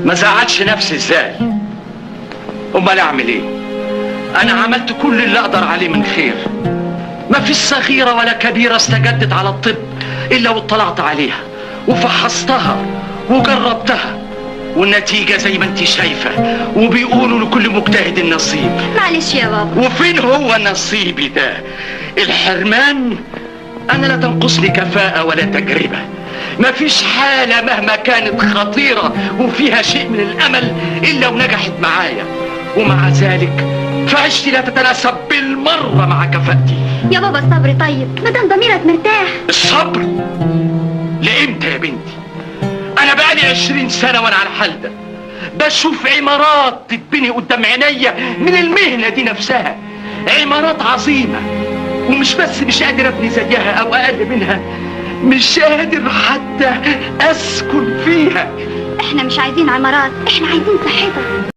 ما زعلش نفسي ازاي؟ امال اعمل ايه؟ انا عملت كل اللي اقدر عليه من خير. ما فيش صغيرة ولا كبيرة استجدت على الطب الا واطلعت عليها وفحصتها وجربتها، والنتيجة زي ما انت شايفة، وبيقولوا لكل مجتهد النصيب. معلش يا بابا. وفين هو نصيبي ده؟ الحرمان؟ انا لا تنقصني كفاءة ولا تجربة. مفيش حالة مهما كانت خطيرة وفيها شيء من الامل الا ونجحت معايا، ومع ذلك فعشتي لا تتناسب بالمرة مع كفاءتي. يا بابا الصبر طيب، مادام ضميرك مرتاح. الصبر؟ لامتى يا بنتي؟ انا بقالي 20 سنة وانا على الحال ده، بشوف عمارات تتبني قدام عينيا من المهنة دي نفسها، عمارات عظيمة، ومش بس مش قادر ابني زيها او اقل منها، مش قادر حتى اسكن فيها. احنا مش عايزين عمارات، احنا عايزين صحتك.